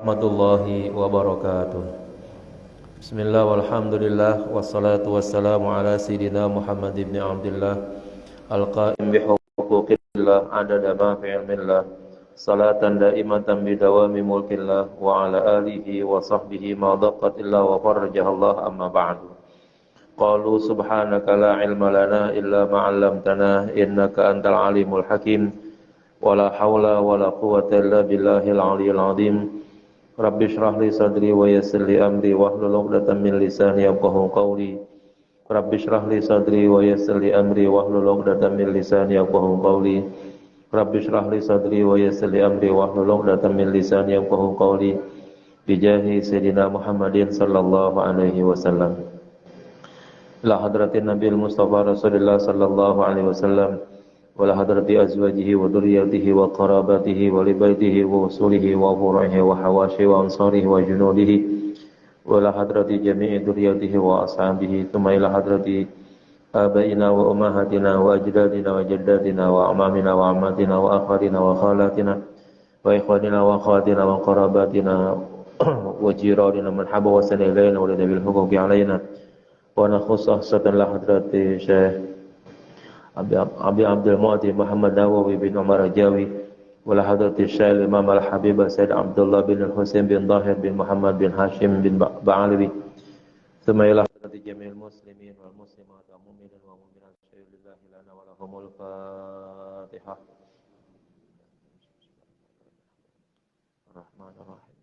warahmatullahi wabarakatuh. Bismillah walhamdulillah wassalatu wassalamu ala sayyidina Muhammad ibn Abdullah al-qaim bihuquqillah adada ma fi ilmillah salatan daimatan bidawami mulkillah wa ala alihi wa sahbihi ma daqqat illa wa farjahallah amma ba'du. Qalu subhanaka la ilma lana illa ma 'allamtana innaka antal alimul hakim. Wala haula wala quwwata illa billahil aliyyil azim. Rabbi shrah li sadri wa yassir li amri wahlul 'uqdatam min lisani yafqahu qawli. Rabbi shrah li sadri wa yassir li amri wahlul 'uqdatam min lisani yafqahu qawli. Rabbi shrah li sadri wa yassir li amri wahlul 'uqdatam min lisani yafqahu qawli. Bijahi sayyidina Muhammadin sallallahu alaihi wasallam. La hadratin Nabil Mustafa Rasulullah sallallahu alaihi wasallam. Wala hadrati azwajihi wa dhurriyyatihi wa qarabatihi wa libaitihi wa usulihi wa furu'ihi wa hawashi wa ansarihi wa junudihi wala hadrati jami'i dhurriyyatihi wa ashabihi thumma ila hadrati abaina wa ummahatina wa ajdadina wa jaddatina wa amamina wa ammatina wa akharina wa khalatina wa ikhwanina wa akhawatina wa qarabatina wa jiranina man habba wa sanailaina wa bil huquqi alaina wa nakhusu ahsatan la hadrati Syekh Abi Abdul Mu'ti Muhammad Nawawi bin Umar Jawi wala hadrati Syekh Imam Al-Habib Said Abdullah bin Husain bin Zahir bin Muhammad bin Hashim bin Ba'alawi thumma ila hadrati jami'il muslimin wal muslimat wal mu'minin wal mu'minat syai'lillahi lana wa lahumul Fatihah. Ar-Rahmanir-Rahim.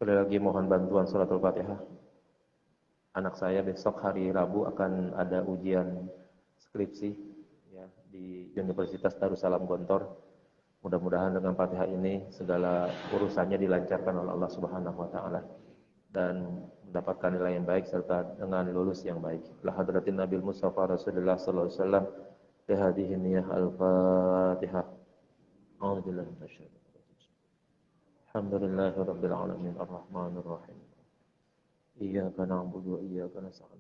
Sekali lagi mohon bantuan suratul Fatihah. Anak saya besok hari Rabu akan ada ujian skripsi ya, di Universitas Darussalam Gontor. Mudah-mudahan dengan Fatihah ini segala urusannya dilancarkan oleh Allah Subhanahu wa taala dan mendapatkan nilai yang baik serta dengan lulus yang baik. La hadratin Nabil Mustafa Rasulullah sallallahu alaihi wasallam li hadhihi niyyah al-Fatihah. A'udzubillahi minasyaitonir Alhamdulillahi Rabbil Alamin Ar-Rahmanir Rahim Iyyaka na'budu wa iyyaka nasta'in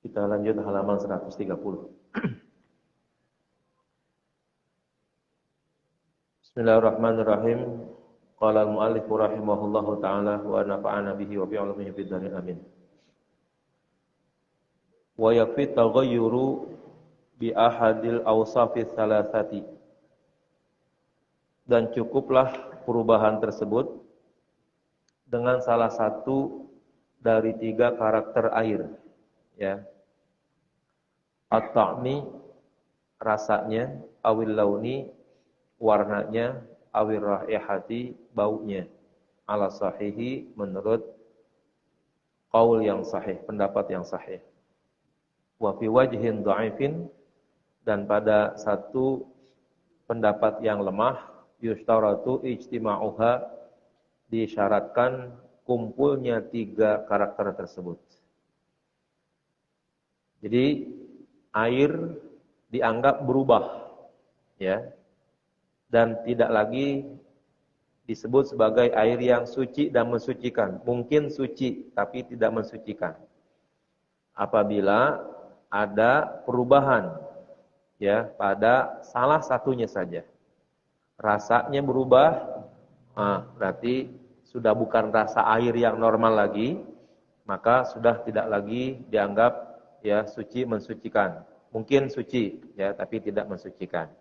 Kita lanjut halaman 130. Bismillahirrahmanirrahim. Qala al-mu'allif rahimahullahu ta'ala wa nafa'ana bihi wa bi'ulumihi fid dharin amin. Wa yakfi taghayyuru bi ahadil awsafis salasati, dan cukuplah perubahan tersebut dengan salah satu dari 3 karakter air ya. At-ta'mi rasanya, awil launi warnanya, awil raihati baunya, ala sahihi menurut qaul yang sahih, pendapat yang sahih. Wa fi wajhin dha'ifin, dan pada satu pendapat yang lemah, yustaratu ijtima'uha, disyaratkan kumpulnya 3 karakter tersebut. Jadi air dianggap berubah ya, dan tidak lagi disebut sebagai air yang suci dan mensucikan. Mungkin suci tapi tidak mensucikan apabila ada perubahan ya pada salah satunya saja. Rasanya berubah, berarti sudah bukan rasa air yang normal lagi, maka sudah tidak lagi dianggap ya suci mensucikan. Mungkin suci ya tapi tidak mensucikan.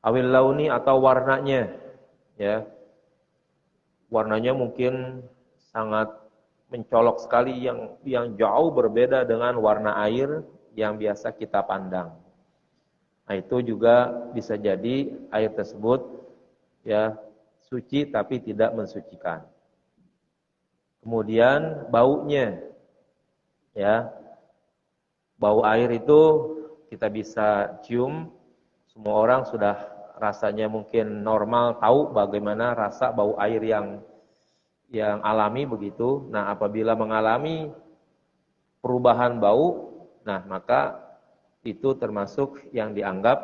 Awil launi atau warnanya ya. Warnanya mungkin sangat mencolok sekali, yang jauh berbeda dengan warna air yang biasa kita pandang. Nah, itu juga bisa jadi air tersebut ya suci tapi tidak mensucikan. Kemudian baunya ya. Bau air itu kita bisa cium. Semua orang sudah rasanya mungkin normal tahu bagaimana rasa bau air yang alami begitu. Nah, apabila mengalami perubahan bau, nah maka itu termasuk yang dianggap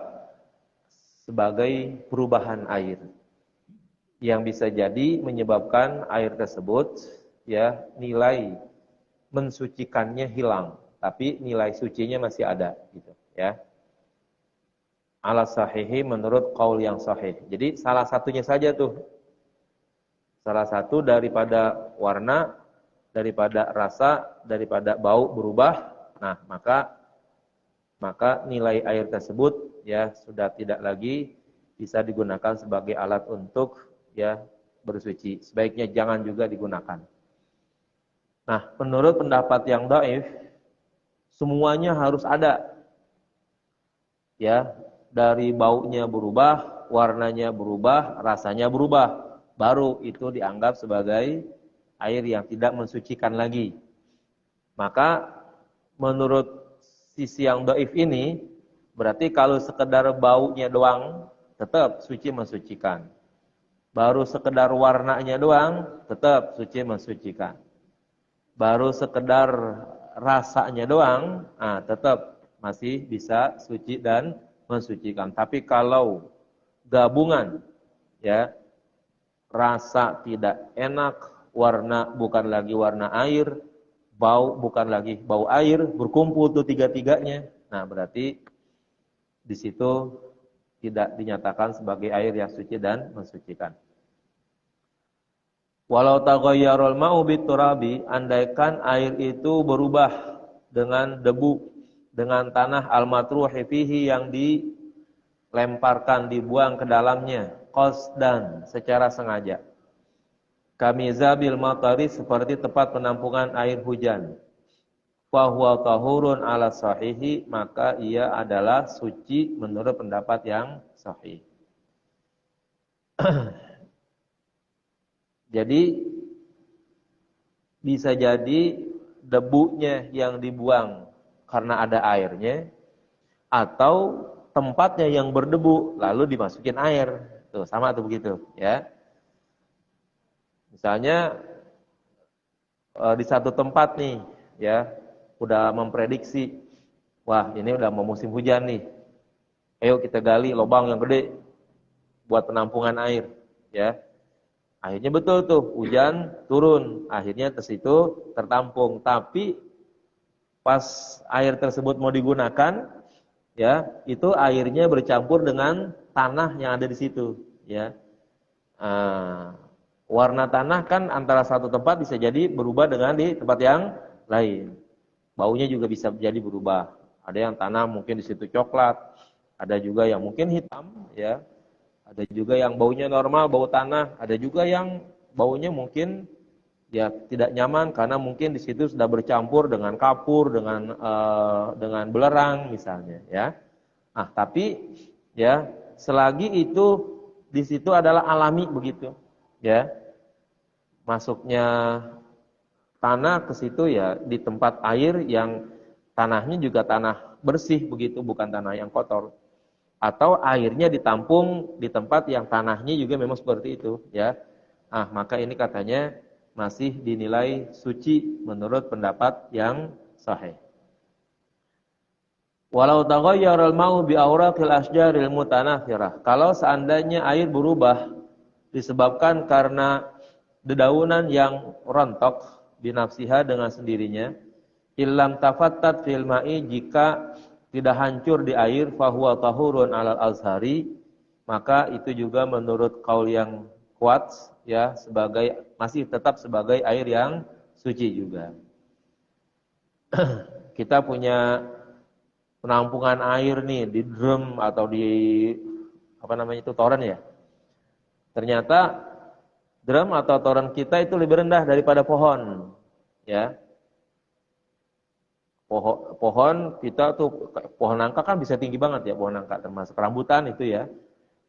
sebagai perubahan air yang bisa jadi menyebabkan air tersebut ya nilai mensucikannya hilang, tapi nilai sucinya masih ada gitu ya. Ala sahihi menurut qaul yang sahih. Jadi salah satunya saja tuh. Salah satu daripada warna, daripada rasa, daripada bau berubah. Nah, maka nilai air tersebut ya sudah tidak lagi bisa digunakan sebagai alat untuk ya bersuci. Sebaiknya jangan juga digunakan. Nah, menurut pendapat yang dhaif, semuanya harus ada. Ya, dari baunya berubah, warnanya berubah, rasanya berubah. Baru itu dianggap sebagai air yang tidak mensucikan lagi. Maka menurut sisi yang dhaif ini, berarti kalau sekedar baunya doang, tetap suci mensucikan. Baru sekedar warnanya doang, tetap suci mensucikan. Baru sekedar rasanya doang, tetap masih bisa suci dan mensucikan. Tapi kalau gabungan, ya rasa tidak enak, warna bukan lagi warna air, bau bukan lagi bau air, berkumpul tuh tiga-tiganya. Nah, berarti di situ tidak dinyatakan sebagai air yang suci dan mensucikan. Walau taghayyarul ma'u biturabi, andaikan air itu berubah dengan debu, dengan tanah al-matruhi fihi yang dilemparkan, dibuang ke dalamnya, qasdan, secara sengaja. Kamizabil matari, seperti tempat penampungan air hujan. Fa huwa tahurun ala sahihi, maka ia adalah suci menurut pendapat yang sahih. Jadi bisa jadi debunya yang dibuang karena ada airnya, atau tempatnya yang berdebu lalu dimasukin air. Tuh, sama tuh begitu, ya. Misalnya di satu tempat nih, ya, udah memprediksi, wah ini udah mau musim hujan nih. Ayo kita gali lubang yang gede buat penampungan air, ya. Akhirnya betul tuh, hujan turun, akhirnya ke situ tertampung. Tapi pas air tersebut mau digunakan, ya, itu airnya bercampur dengan tanah yang ada di situ, ya. Warna tanah kan antara satu tempat bisa jadi berubah dengan di tempat yang lain. Baunya juga bisa jadi berubah. Ada yang tanah mungkin di situ coklat, ada juga yang mungkin hitam, ya. Ada juga yang baunya normal, bau tanah. Ada juga yang baunya mungkin ya tidak nyaman karena mungkin di situ sudah bercampur dengan kapur, dengan belerang misalnya, ya. Tapi ya selagi itu di situ adalah alami begitu, ya. Masuknya tanah ke situ ya di tempat air yang tanahnya juga tanah bersih begitu, bukan tanah yang kotor. Atau airnya ditampung di tempat yang tanahnya juga memang seperti itu, ya. Maka ini katanya masih dinilai suci menurut pendapat yang sahih. Walau taghayyara al-ma'u bi awraqil asjaril mutanathirah. Kalau seandainya air berubah disebabkan karena dedaunan yang rontok binafsiha dengan sendirinya, illam tafattat fil ma'i, jika tidak hancur di air, fahuwa tahurun alal azhari, maka itu juga menurut kaul yang kuat, ya, masih tetap sebagai air yang suci juga. Kita punya penampungan air nih di drum atau di toren, ya. Ternyata drum atau toren kita itu lebih rendah daripada pohon, ya. Pohon kita tuh, pohon nangka kan bisa tinggi banget ya, pohon nangka termasuk rambutan itu, ya.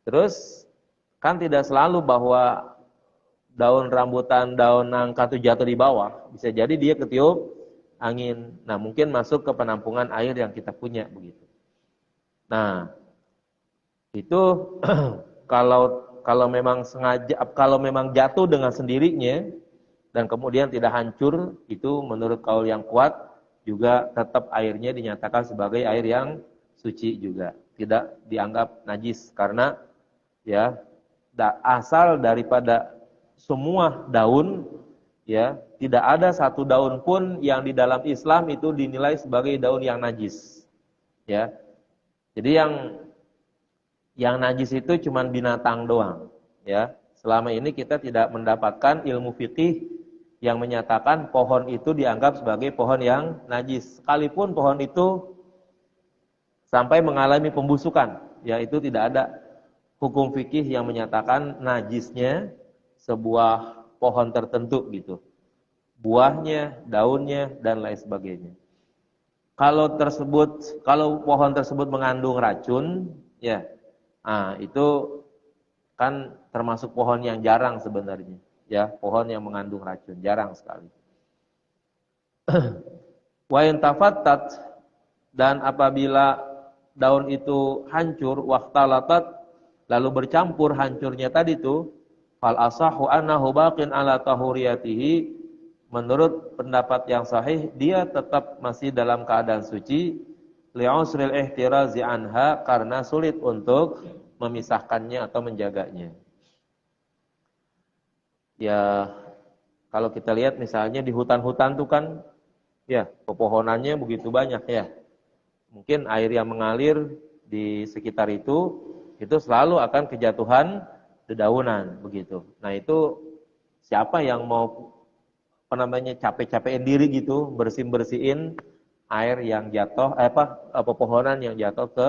Terus kan tidak selalu bahwa daun rambutan, daun nangka itu jatuh di bawah, bisa jadi dia ketiup angin. Nah, mungkin masuk ke penampungan air yang kita punya begitu. Nah, itu kalau memang sengaja, kalau memang jatuh dengan sendirinya dan kemudian tidak hancur, itu menurut kaul yang kuat juga tetap airnya dinyatakan sebagai air yang suci juga, tidak dianggap najis karena ya asal daripada semua daun ya, tidak ada satu daun pun yang di dalam Islam itu dinilai sebagai daun yang najis. Ya. Jadi yang najis itu cuma binatang doang, ya. Selama ini kita tidak mendapatkan ilmu fikih yang menyatakan pohon itu dianggap sebagai pohon yang najis. Sekalipun pohon itu sampai mengalami pembusukan, ya itu tidak ada hukum fikih yang menyatakan najisnya sebuah pohon tertentu gitu. Buahnya, daunnya dan lain sebagainya. Kalau pohon tersebut mengandung racun, ya, itu kan termasuk pohon yang jarang sebenarnya, ya, pohon yang mengandung racun jarang sekali. Wa in tafattat, dan apabila daun itu hancur, waqtalatat, lalu bercampur hancurnya tadi itu, fal asahu annahu baqin ala tahuriyatihi, menurut pendapat yang sahih dia tetap masih dalam keadaan suci, li'usril ihtirazi anha, karena sulit untuk memisahkannya atau menjaganya. Ya, kalau kita lihat misalnya di hutan-hutan tuh kan, ya, pepohonannya begitu banyak ya. Mungkin air yang mengalir di sekitar itu selalu akan kejatuhan dedaunan begitu. Nah, itu siapa yang mau capek-capekin diri gitu, bersihin air yang jatuh, pepohonan yang jatuh ke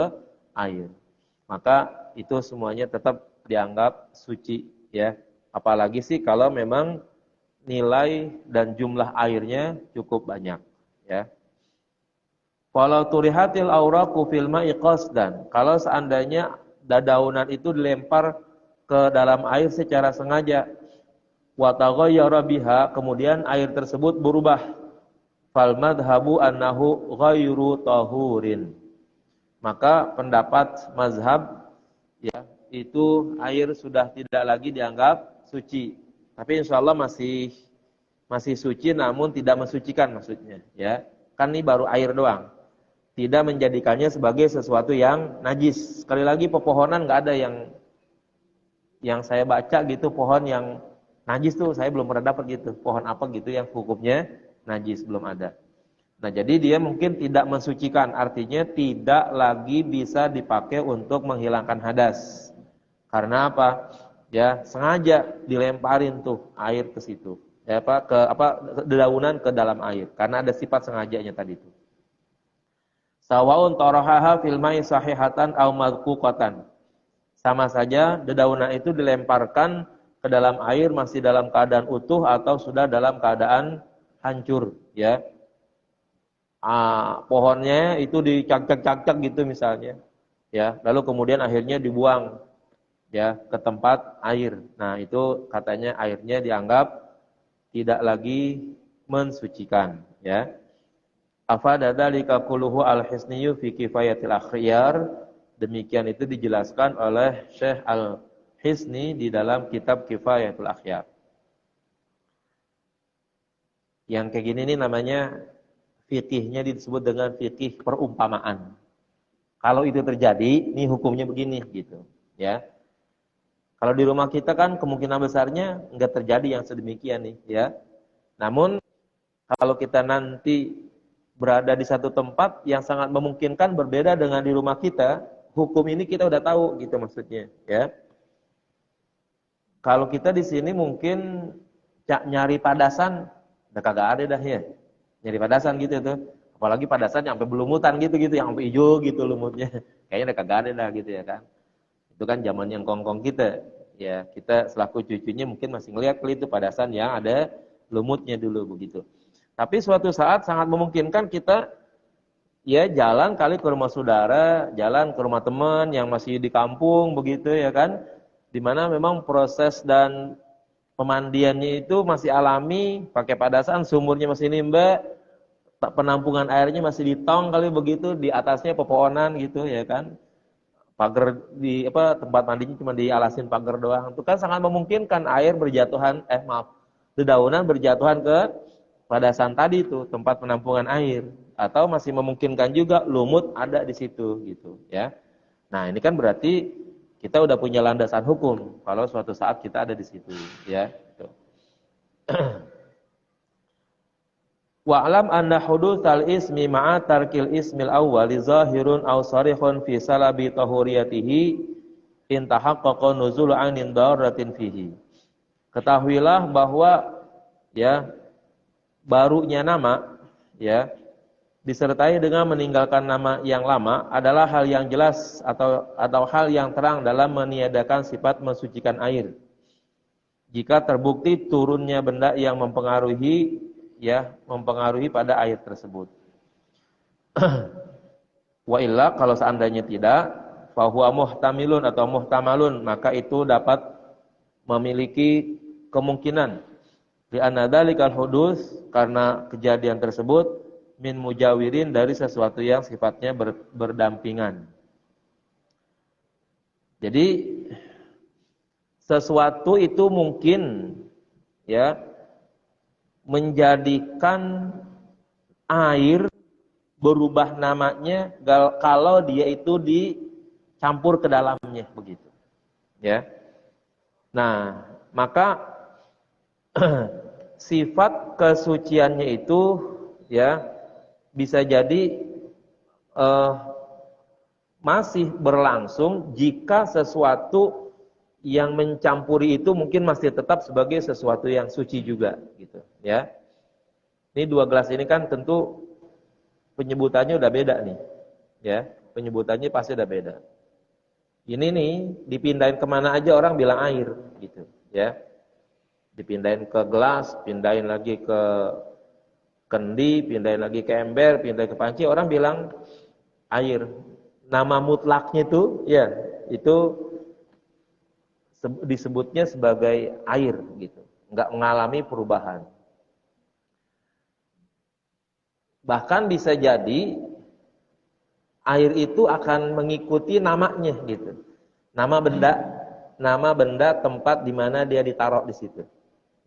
air. Maka itu semuanya tetap dianggap suci, ya. Apalagi sih kalau memang nilai dan jumlah airnya cukup banyak, ya. Walau turihatil auraqu fil ma'i qasdan, kalau seandainya dedaunan itu dilempar ke dalam air secara sengaja, wa taghayyara biha, kemudian air tersebut berubah, fal madhhabu annahu ghairu tahurin, maka pendapat mazhab, ya, itu air sudah tidak lagi dianggap suci, tapi insyaallah masih suci namun tidak mensucikan maksudnya, ya. Kan ini baru air doang, tidak menjadikannya sebagai sesuatu yang najis. Sekali lagi, pepohonan nggak ada yang saya baca gitu pohon yang najis tuh, saya belum pernah dapat gitu. Pohon apa gitu yang hukumnya najis, belum ada. Nah, jadi dia mungkin tidak mensucikan, artinya tidak lagi bisa dipakai untuk menghilangkan hadas. Karena apa? Ya, sengaja dilemparin tuh air ke situ. Ya, dedaunan ke dalam air, karena ada sifat sengajanya tadi itu. Sawaun tarahaha fil ma'i sahihatan aw madquqatan. Sama saja dedaunan itu dilemparkan ke dalam air masih dalam keadaan utuh atau sudah dalam keadaan hancur, ya. Pohonnya itu dicak-cak gitu misalnya, ya. Lalu kemudian akhirnya dibuang, ya, ke tempat air. Nah, itu katanya airnya dianggap tidak lagi mensucikan, ya. Afada dzalika kulluhu al-Hisniyu fi Kifayatil Akhyar. Demikian itu dijelaskan oleh Syekh Al-Hisni di dalam kitab Kifayatul Akhyar. Yang kayak gini nih namanya fikihnya disebut dengan fikih perumpamaan. Kalau itu terjadi, nih hukumnya begini gitu, ya. Kalau di rumah kita kan kemungkinan besarnya enggak terjadi yang sedemikian nih, ya. Namun kalau kita nanti berada di satu tempat yang sangat memungkinkan berbeda dengan di rumah kita, hukum ini kita udah tahu gitu maksudnya, ya. Kalau kita di sini mungkin nyari padasan, udah kagak ada dah ya. Nyari padasan gitu tuh. Apalagi padasan yang sampai belumutan gitu, yang sampai hijau gitu lumutnya. Kayaknya udah kagak ada dah gitu ya kan. Itu kan zaman yang kongkong kita. Ya, kita selaku cucunya mungkin masih ngeliat itu padasan yang ada lumutnya dulu begitu. Tapi suatu saat sangat memungkinkan kita, ya, jalan kali ke rumah saudara, jalan ke rumah teman yang masih di kampung begitu ya kan, dimana memang proses dan pemandiannya itu masih alami, pakai padasan, sumurnya masih nimba, penampungan airnya masih di tong kali begitu, di atasnya pepohonan gitu ya kan, pagar di tempat mandinya cuma dialasin pagar doang. Itu kan sangat memungkinkan air dedaunan berjatuhan ke padasan tadi itu, tempat penampungan air, atau masih memungkinkan juga lumut ada di situ gitu, ya. Nah, ini kan berarti kita udah punya landasan hukum kalau suatu saat kita ada di situ, ya. Gitu. Wa'lam anna hudutsal ismi ma'a tarkil ismil awwali zahirun aw sarihun fi salabi tahuriyatihi in tahaqqaqa nuzul 'ainin darratin fihi. Ketahuilah bahwa ya barunya nama ya disertai dengan meninggalkan nama yang lama adalah hal yang jelas atau hal yang terang dalam meniadakan sifat mensucikan air. Jika terbukti turunnya benda yang mempengaruhi pada air tersebut. Wa illa kalau seandainya tidak, fa huwa muhtamilun atau muhtamalun, maka itu dapat memiliki kemungkinan di anna dzalikal hudus, karena kejadian tersebut min mujawirin, dari sesuatu yang sifatnya berdampingan. Jadi sesuatu itu mungkin ya menjadikan air berubah namanya kalau dia itu dicampur ke dalamnya begitu. Ya. Nah, maka sifat kesuciannya itu ya bisa jadi masih berlangsung jika sesuatu yang mencampuri itu mungkin masih tetap sebagai sesuatu yang suci juga gitu ya. Ini 2 gelas ini kan tentu penyebutannya udah beda nih ya, penyebutannya pasti udah beda. Ini nih dipindahin kemana aja orang bilang air gitu ya, dipindahin ke gelas, pindahin lagi ke kendi, pindahin lagi ke ember, pindahin ke panci, orang bilang air. Nama mutlaknya itu ya itu disebutnya sebagai air gitu, nggak mengalami perubahan. Bahkan bisa jadi air itu akan mengikuti namanya gitu, nama benda tempat di mana dia ditaruh di situ.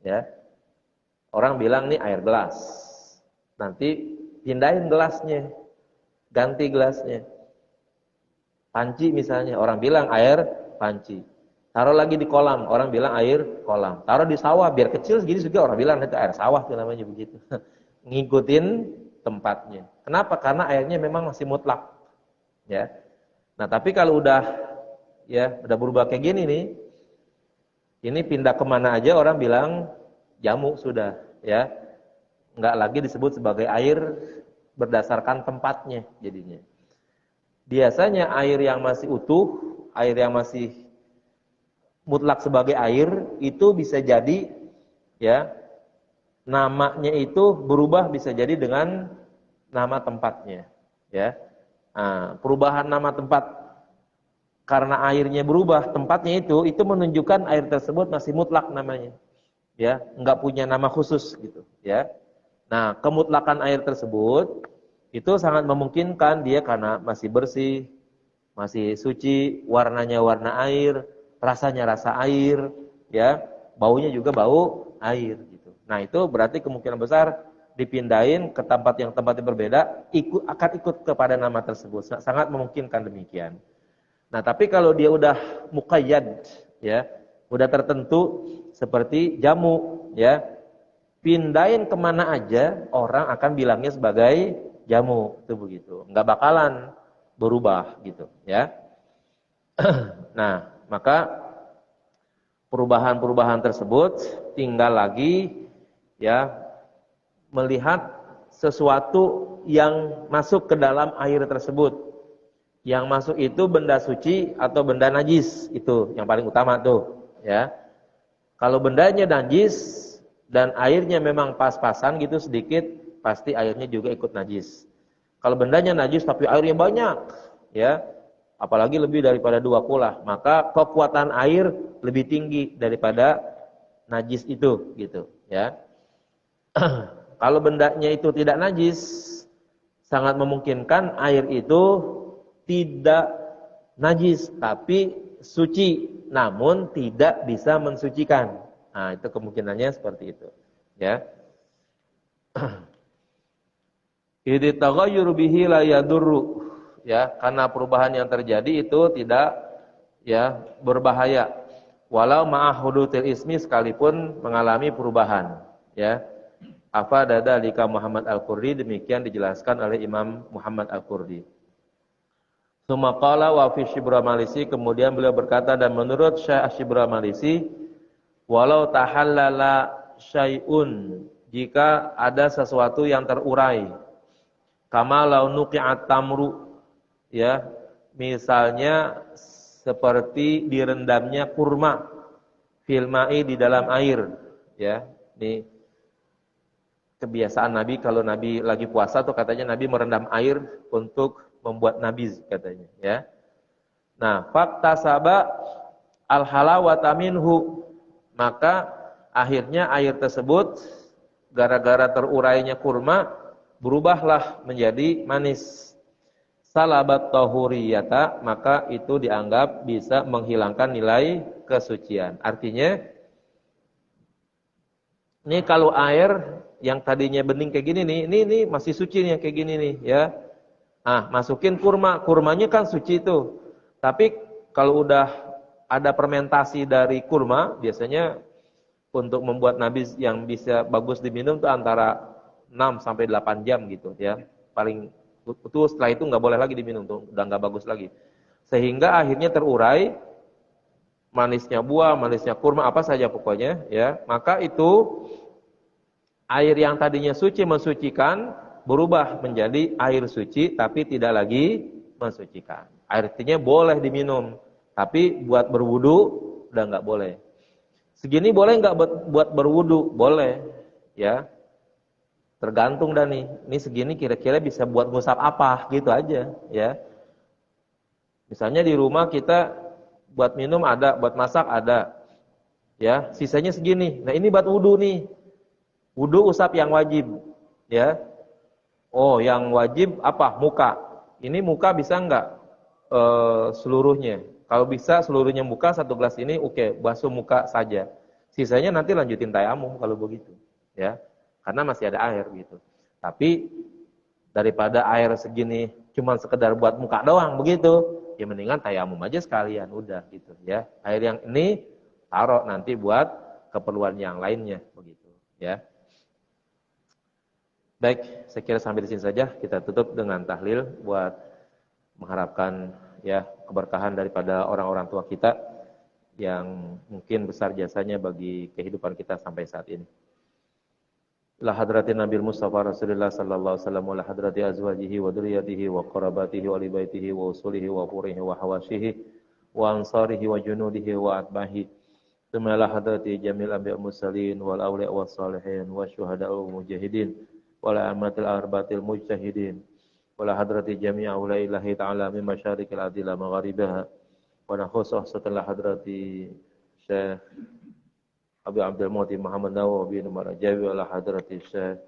Ya, orang bilang nih air gelas, nanti pindahin gelasnya, ganti gelasnya. Panci misalnya, orang bilang air panci. Taruh lagi di kolam, orang bilang air kolam. Taruh di sawah, biar kecil segini juga orang bilang itu air sawah, itu namanya begitu. Ngikutin tempatnya. Kenapa? Karena airnya memang masih mutlak. Ya. Nah, tapi kalau udah berubah kayak gini nih, ini pindah kemana aja orang bilang jamu sudah, ya. Enggak lagi disebut sebagai air berdasarkan tempatnya jadinya. Biasanya air yang masih utuh, air yang masih mutlak sebagai air itu bisa jadi ya namanya itu berubah, bisa jadi dengan nama tempatnya ya. Nah, perubahan nama tempat karena airnya berubah tempatnya itu menunjukkan air tersebut masih mutlak namanya ya, enggak punya nama khusus gitu ya. Nah, kemutlakan air tersebut itu sangat memungkinkan dia karena masih bersih, masih suci, warnanya warna air, rasanya rasa air, ya, baunya juga bau air gitu. Nah, itu berarti kemungkinan besar dipindahin ke tempat yang tempatnya berbeda, akan ikut kepada nama tersebut. Sangat memungkinkan demikian. Nah, tapi kalau dia udah muqayyad, ya, udah tertentu seperti jamu, ya, pindahin kemana aja orang akan bilangnya sebagai jamu, itu begitu. Nggak bakalan berubah gitu, ya. Nah, maka perubahan-perubahan tersebut tinggal lagi ya melihat sesuatu yang masuk ke dalam air tersebut. Yang masuk itu benda suci atau benda najis, itu yang paling utama tuh, ya. Kalau bendanya najis dan airnya memang pas-pasan gitu sedikit, pasti airnya juga ikut najis. Kalau bendanya najis tapi airnya banyak, ya, apalagi lebih daripada 2 kulah, maka kekuatan air lebih tinggi daripada najis itu, gitu, ya. Kalau bendanya itu tidak najis, sangat memungkinkan air itu tidak najis, tapi suci, namun tidak bisa mensucikan. Nah, itu kemungkinannya seperti itu, ya. Idza taghayyur bihi la yadurru, ya, karena perubahan yang terjadi itu tidak ya berbahaya. Walau ma'ahudutil ismi, sekalipun mengalami perubahan, ya. Afada dzalika Muhammad Al-Qurdi, demikian dijelaskan oleh Imam Muhammad Al-Qurdi. Tsumma qala wa fi Syibra-Malisi, kemudian beliau berkata, dan menurut Syekh Syibra-Malisi, walau tahallala syai'un, jika ada sesuatu yang terurai, kama law nuqi'at tamru, ya, misalnya seperti direndamnya kurma fil ma'i, di dalam air, ya. Ini kebiasaan Nabi, kalau Nabi lagi puasa tuh katanya Nabi merendam air untuk membuat nabiz katanya, ya. Nah, faktasaba al-halawata minhu, maka akhirnya air tersebut gara-gara terurainya kurma berubahlah menjadi manis. Salabat tahuriyata, maka itu dianggap bisa menghilangkan nilai kesucian. Artinya ini kalau air yang tadinya bening kayak gini nih, ini masih suci nih kayak gini nih, ya. Masukin kurma, kurmanya kan suci itu. Tapi kalau udah ada fermentasi dari kurma, biasanya untuk membuat nabis yang bisa bagus diminum itu antara 6 sampai 8 jam gitu, ya. Paling itu, setelah itu nggak boleh lagi diminum tuh, udah nggak bagus lagi. Sehingga akhirnya terurai manisnya buah, manisnya kurma, apa saja pokoknya, ya. Maka itu air yang tadinya suci mensucikan berubah menjadi air suci tapi tidak lagi mensucikan. Artinya boleh diminum, tapi buat berwudu udah nggak boleh. Segini boleh nggak buat berwudu? Boleh, ya. Tergantung dah nih. Ini segini kira-kira bisa buat ngusap apa gitu aja, ya. Misalnya di rumah kita buat minum ada, buat masak ada, ya. Sisanya segini. Nah ini buat wudu nih. Wudu usap yang wajib, ya. Oh, yang wajib apa? Muka. Ini muka bisa enggak seluruhnya? Kalau bisa seluruhnya muka, satu gelas ini oke, basuh muka saja. Sisanya nanti lanjutin tayamum kalau begitu, ya. Karena masih ada air gitu. Tapi daripada air segini cuma sekedar buat muka doang begitu, ya mendingan tayamum aja sekalian udah gitu, ya. Air yang ini taruh nanti buat keperluan yang lainnya begitu, ya. Baik, saya kira sampai di sini saja. Kita tutup dengan tahlil buat mengharapkan, ya, keberkahan daripada orang-orang tua kita yang mungkin besar jasanya bagi kehidupan kita sampai saat ini. La hadratin Nabi Mustafa Rasulullah sallallahu alaihi wasallam, la hadrati azwajihi wa dzurriyyatihi wa qarabatihi wa libaitihi wa usulihi wa furihi wa hawashihi wa ansarihi wa junudihi wa atbahi. Tsumma la hadrati jamil anbiya mursalin wal awliya was salihin wa syuhada wal mujahidin wala amatil arbatil mujtahidin wala hadrati jami'a ulaillahi ta'ala min masyarikil adila magharibaha wa nakhusuh setelah hadrati Syekh Abu Abdul Muti Muhammad Nawawi bin Marajawi wala hadrati Syekh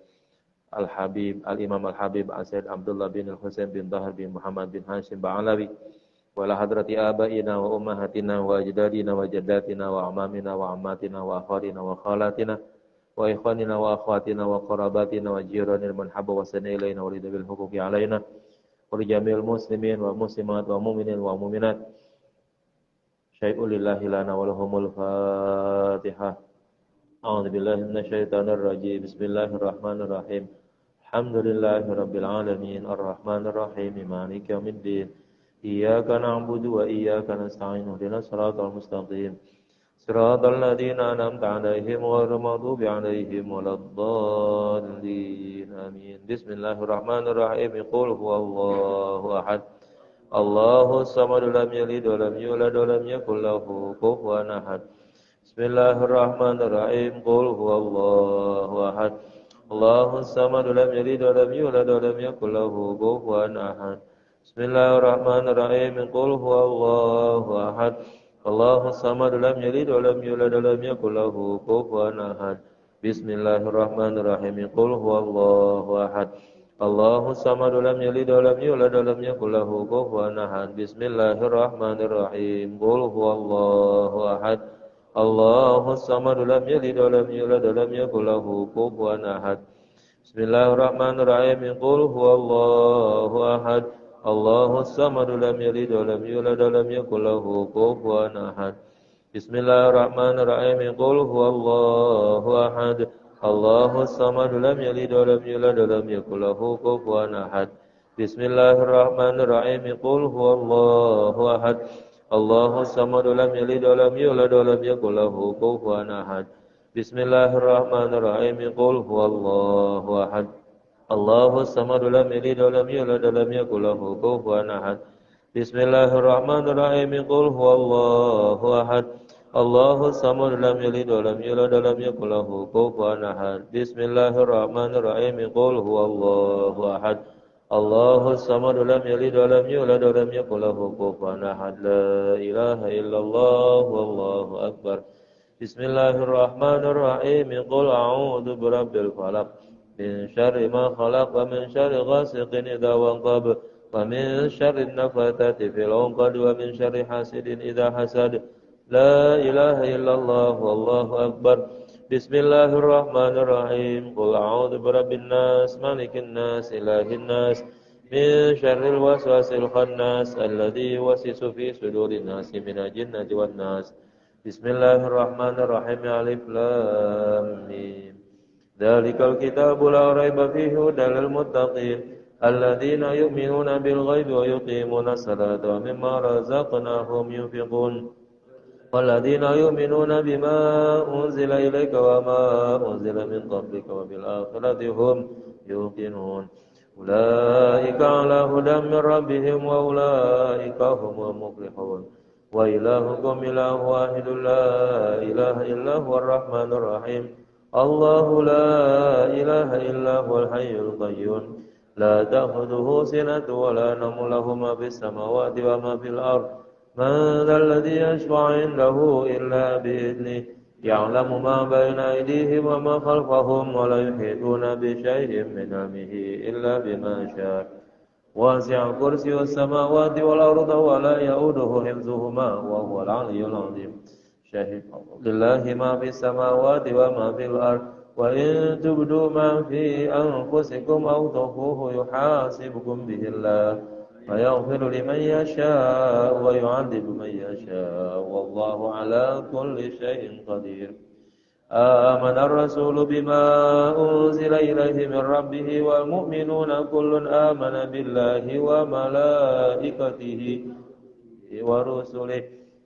Al-Habib Al-Imam Al-Habib Asyid Abdullah bin Al-Husain bin Dahar bin Muhammad bin Hashim Ba'alawi wala hadrati abaina wa ummahatina wa ajdadina wa jaddatina wa amamina wa ammatina wa akharina wa khalatina wa ikhwanina wa akhwatina wa qarabatina wa jiranil manhabba wa sanailaina wa ridabil huquqi alaina wa lijamil muslimin wa muslimat wa mu'minin wa mu'minat syai'ul lillahi lana wa lahumul fatihah. A'udzu billahi minasyaitonir rajim. Bismillahirrahmanirrahim. Alhamdulillahi rabbil alamin arrahmanir rahim maliki yaumiddin. Iyyaka na'budu wa iyyaka nasta'in ihdinas siratal mustaqim. Siratal ladzina an'amta 'alaihim ghairil maghdubi 'alaihim waladdallin. Amin. Bismillahirrahmanirrahim. Qul huwallahu ahad. Allahus samad, lam yalid wa lam yulad wa lam yakul lahu kufuwan ahad. Bismillahirrahmanirrahim. Qul huwallahu ahad. Allahus samad, lam yalid wa lam yulad wa lam yakul lahu kufuwan ahad. Bismillahirrahmanirrahim. Qul huwallahu ahad. Allahus samad, lam yalid wa lam yulad wa lam yakul lahu kufuwan ahad. Bismillahirrahmanirrahim. Qul huwallahu ahad. Allahus samad, lam yalid wa lam yulad wa lam yakul lahu kufuwan ahad. Bismillahirrahmanirrahim. Qul huwallahu ahad. Allahus samad, lam yalid wa lam yulad wa lam yakul lahu kufuwan ahad. Bismillahirrahmanirrahim. Qul huwallahu ahad. Allahus samad, lam yalid wa lam yulad wa lam yakul lahu kufuwan ahad. Bismillahirrahmanirrahim. Qul huwallahu ahad. Allahus samad lam yalid wa lam yulad wa lam yakul lahu kufuwan ahad. Bismillahirrahmanirrahim. Qul huwallahu ahad. Allahus samad lam yalid wa lam yulad wa lam yakul lahu kufuwan ahad. Bismillahirrahmanirrahim. Qul huwallahu ahad. Allahus samad lam yalid wa lam yulad wa lam yakul lahu kufuwan ahad. Bismillahirrahmanirrahim. Qul huwallahu ahad. Allahus samad lam yalid wa lam yulad wa lam yakul lahu kufuwan ahad. Bismillahirrahmanirrahim. Qul huwallahu ahad. Allahus samad lam yalid wa lam yulad wa lam yakul lahu kufuwan ahad. La ilaha illallah wallahu akbar. Bismillahirrahmanirrahim. Qul a'udzu birabbil falaq min syarri ma khalaq wa min syarri ghasiqin idza waqab wa min syarri nafathati fil 'uqad wa min syarri hasidin idza hasad. La ilaha illallah wallahu akbar. Bismillahirrahmanirrahim. Qul a'udzu birabbin nas, malikin nas, ilahin nas, min syarril waswasil khannas, alladzi yuwaswisu fi sudurin nas minal jinnati wan nas. Bismillahirrahmanirrahim. Alif lam mim. Dzalikal kitabu la raiba fihi hudal lil muttaqin, alladzina yu'minuna bil ghaibi wa yuqimuna as-salata wa mimma razaqnahum yunfiqun. والذين يؤمنون بما أنزل إليك وما أنزل من قبلك وبالآخرة هم يوقنون أولئك على هدى من ربهم وأولئك هم المفلحون وإلهكم إله واحد لا إله إلا هو الرحمن الرحيم الله لا إله إلا هو الحي القيوم لا تأخذه سنة ولا نوم له ما في السماوات وما في الأرض من ذا الذي يشفع عنده إلا بإذنه يعلم ما بين أيديهم وما خلفهم ولا يحيطون بشيء من علمه إلا بما شاء واسع كرسي السماوات والأرض ولا يؤوده حفظهما وهو العلي العظيم شهد لله ما في السماوات وما في الأرض وإن تبدوا ما في أنفسكم أو تخفوه يحاسبكم به الله فيغفر لمن يشاء ويعذب من يشاء والله على كل شيء قدير آمن الرسول بما أنزل إليه من ربه والمؤمنون كل آمن بالله وملائكته ورسله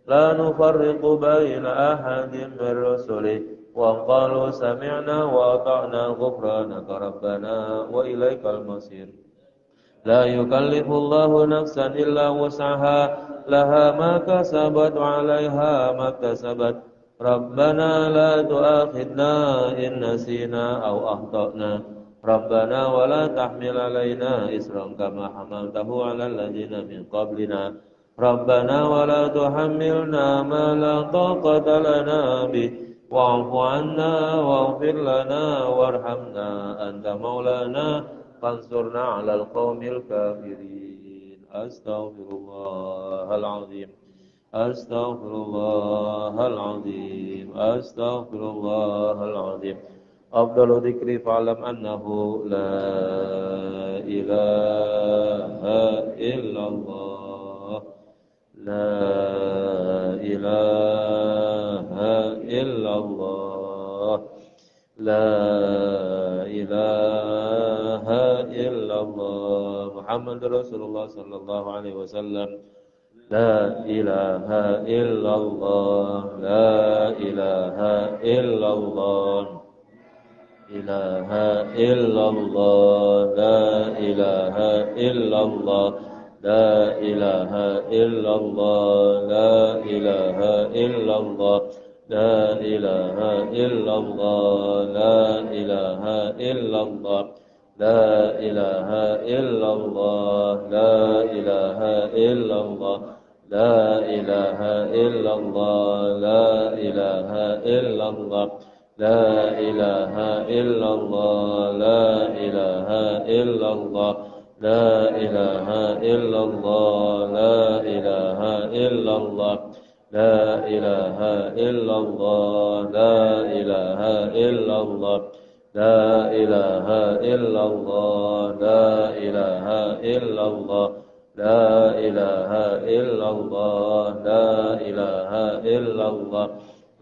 لا نفرق بين أحد من رسله وقالوا سمعنا وأطعنا غفرانك ربنا وإليك المصير لا يكلف الله نفسا إلا وسعها لها ما كسبت وعليها ما اكتسبت ربنا لا تؤاخذنا إن نسينا أو أخطأنا ربنا ولا تحمل علينا إصرا كما حملته على الذين من قبلنا ربنا ولا تحملنا ما لا طاقة لنا به واعف عنا واغفر لنا وارحمنا أنت مولانا فانصرنا على القوم الكافرين أستغفر الله العظيم أستغفر الله العظيم أستغفر الله العظيم أفضل ذكر فاعلم أنه لا إله إلا الله لا إله إلا الله لا إله إلا الله محمد رسول الله صلى الله عليه وسلم لا إله إلا الله لا إله إلا الله إله إلا الله لا إله إلا الله لا إله إلا الله لا إله إلا الله لا إله إلا الله لا إله إلا الله لا إله إلا الله لا إله إلا الله لا إله إلا الله لا إله إلا الله لا إله إلا الله لا إله إلا الله لا إله إلا الله لا إله إلا الله لا إله إلا الله لا إله إلا الله لا إله إلا الله لا إله إلا الله لا إله إلا الله لا إله إلا الله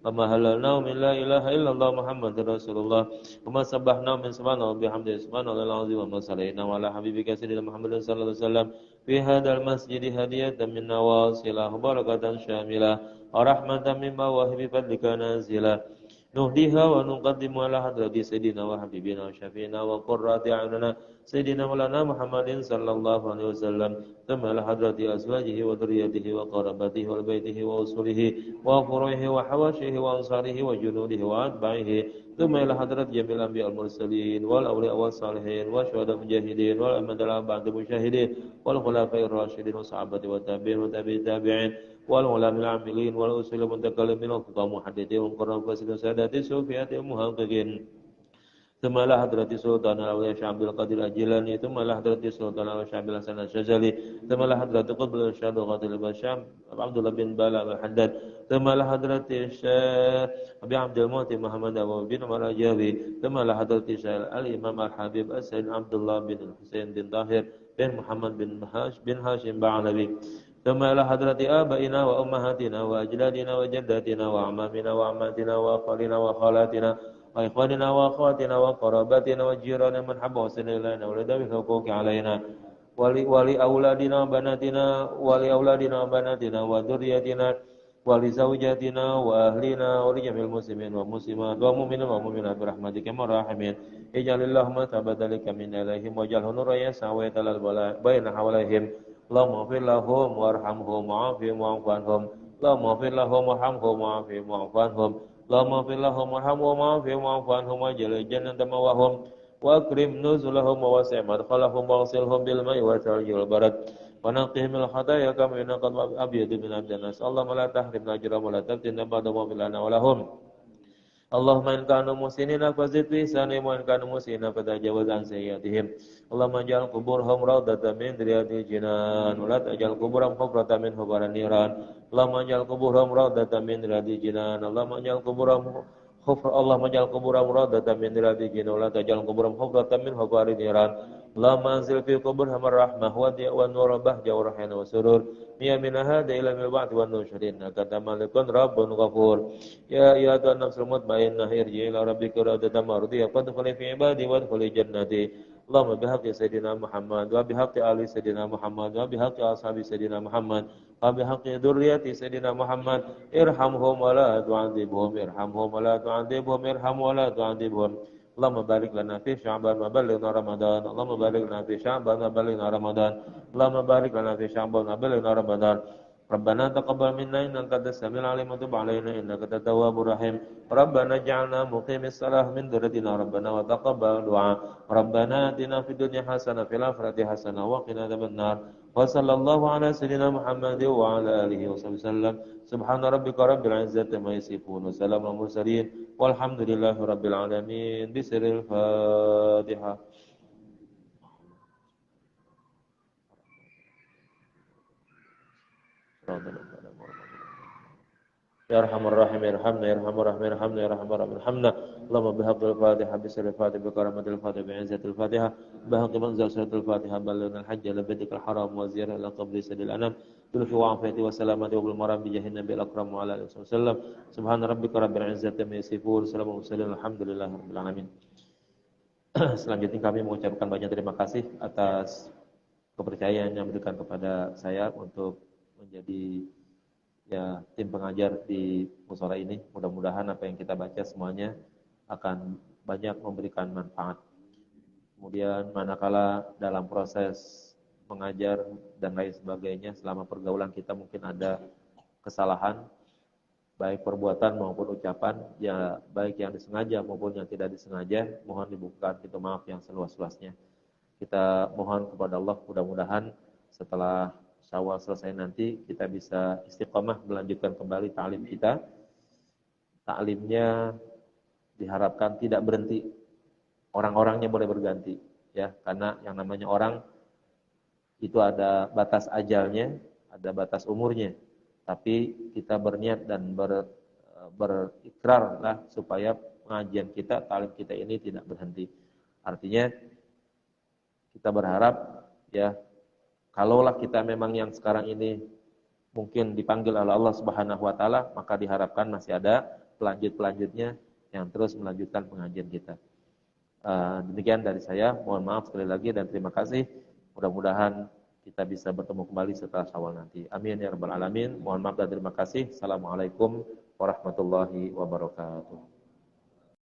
wa ma halalna min la ilaha illallah Muhammadur Rasulullah wa ma sabbahna min subhanallah bihamdihi subhanallahil azim wa ma sallaina ala habibika sayyidina Muhammadin sallallahu alaihi wasallam fi hadzal masjid hadiyatan min nawasilah barakatan syamilah wa rahmatan min mawahibi fadlika nazilah نهديها ونقدم على حضرة سيدنا وحبيبنا وشفينا وقرة أعيننا سيدنا مولانا محمد صلى الله عليه وسلم ثم على حضرة أزواجه وذريته وقرابته وبيته وأصوله وفروعه وحواشيه وأنصاره وجنوده وأتباعه ثم إلى حضرة جميع الأنبياء المرسلين والأولياء والصالحين والشهداء المجاهدين والأمثال بعد المشاهدين والخلفاء الراشدين والصحابة والتابعين وتابعي التابعين والعلماء العاملين والأصول المتكلمين والفقهاء المحدثين والقراء الفاسدين سادات الصوفيات المحققين ثم إلى حضرة سلطان الأولياء شيخ عبد القادر الجيلاني ثم إلى حضرة سلطان الأولياء شيخ عبد الحسن الشاذلي ثم إلى حضرة قطب الإرشاد وقاتل البشام عبد الله بن بالا الحداد ثم إلى حضرة الشيخ أبي عبد المعطي محمد أبو بن مراجاوي ثم إلى حضرة الشيخ الإمام الحبيب السيد عبد الله بن الحسين بن طاهر بن محمد بن هاشم بعلبي ثم إلى حضرة آبائنا وأمهاتنا وأجدادنا وجداتنا وأعمامنا وأعماتنا وأخوالنا وخالاتنا وإخواننا وأخواتنا وقراباتنا وجيراننا من حب وسن إلينا ولذوي الحقوق علينا ولأولادنا وبناتنا ولأولادنا وبناتنا وذريتنا ولزوجاتنا وأهلنا ولجميع المسلمين والمسلمات والمؤمنين والمؤمنات برحمتك يا الراحمين اجعل اللهم ثبت لك من إليهم واجعله نورا يسعى ويتلال بين حولهم اللهم اغفر لهم وارحمهم وعافهم واعف عنهم اللهم اغفر لهم وارحمهم وعافهم واعف عنهم اللهم اغفر لهم وارحمهم وعافهم واعف عنهم واجعل الجنة مأواهم وأكرم نزلهم ووسع مدخلهم واغسلهم بالماء والثلج والبرد ونقهم من الخطايا كما ينقى الأبيض من الدنس اللهم لا تحرمنا أجرهم ولا تفتنا بعد ما في لنا ولهم اللهم إن كانوا محسنين فزد في إحسانهم وإن كانوا مسيئين فتجاوز عن سيئاتهم اللهم اجعل قبورهم روضة من رياض الجنان ولا تجعل قبورهم حفرة من حفر النيران اللهم اجعل قبورهم روضة من رياض الجنان اللهم اجعل قبورهم اللهم اجعل قبورهم روضة من رياض الجنان ولا تجعل قبورهم حفرة من حفر النيران اللهم انزل في قبورهم الرحمة والنور والبهجة والرحمة والسرور من هذا إلى من البعث والنشر إنك أنت مالك رب غفور يا أيها النفس المطمئنة ارجعي إلى ربك راضية مرضية فادخلي في عبادي وادخلي جنتي اللهم بحق سيدنا محمد وبحق آل سيدنا محمد وبحق أصحاب سيدنا محمد وبحق ذرية سيدنا محمد ارحمهم ولا تعذبهم ارحمهم ولا تعذبهم ارحمهم ولا تعذبهم اللهم بارك لنا في شعبان وبلغنا رمضان اللهم بارك لنا في شعبان وبلغنا رمضان اللهم بارك لنا في شعبان وبلغنا رمضان ربنا تقبل منا إنك أنت السميع العليم وتب علينا إنك أنت التواب الرحيم ربنا اجعلنا مقيم الصلاة من ذريتنا ربنا وتقبل دعاء ربنا آتنا في الدنيا حسنة في الآخرة حسنة وقنا عذاب النار وصلى الله على سيدنا محمد وعلى آله وصحبه وسلم سبحان ربك رب العزة ما يصفون وسلام على المرسلين والحمد لله رب العالمين بسر الفاتحة يا أرحم الراحمين ارحمنا يا أرحم الراحمين ارحمنا يا أرحم الراحمين ارحمنا اللهم بحق الفاتحة بسر الفاتحة بكرامة الفاتحة بعزة الفاتحة بحق منزل سورة الفاتحة بلغنا الحج إلى بيتك الحرام وزيارة إلى قبر سيد الأنام بالعافية وعافية وسلامة وبالمرام بجاه النبي الأكرم وعلى آله وسلم سبحان ربك رب العزة عما يصفون سلام المرسلين الحمد لله رب العالمين. Selanjutnya kami mengucapkan banyak terima kasih atas kepercayaan yang diberikan kepada saya untuk menjadi tim pengajar di mushola ini. Mudah-mudahan apa yang kita baca semuanya akan banyak memberikan manfaat. Kemudian manakala dalam proses mengajar dan lain sebagainya selama pergaulan kita mungkin ada kesalahan baik perbuatan maupun ucapan, ya baik yang disengaja maupun yang tidak disengaja, mohon dibukakan pintu maaf yang seluas-luasnya. Kita mohon kepada Allah mudah-mudahan setelah Syawal selesai nanti kita bisa istiqomah melanjutkan kembali ta'lim kita. Ta'limnya diharapkan tidak berhenti. Orang-orangnya boleh berganti, ya, karena yang namanya orang itu ada batas ajalnya, ada batas umurnya. Tapi kita berniat dan berikrar lah supaya pengajian kita, ta'lim kita ini tidak berhenti. Artinya kita berharap ya, kalaulah kita memang yang sekarang ini mungkin dipanggil oleh Allah Subhanahu wa taala, maka diharapkan masih ada pelanjutnya yang terus melanjutkan pengajian kita. Demikian dari saya, mohon maaf sekali lagi dan terima kasih. Mudah-mudahan kita bisa bertemu kembali setelah Syawal nanti. Amin ya rabbal alamin. Mohon maaf dan terima kasih. Assalamualaikum warahmatullahi wabarakatuh.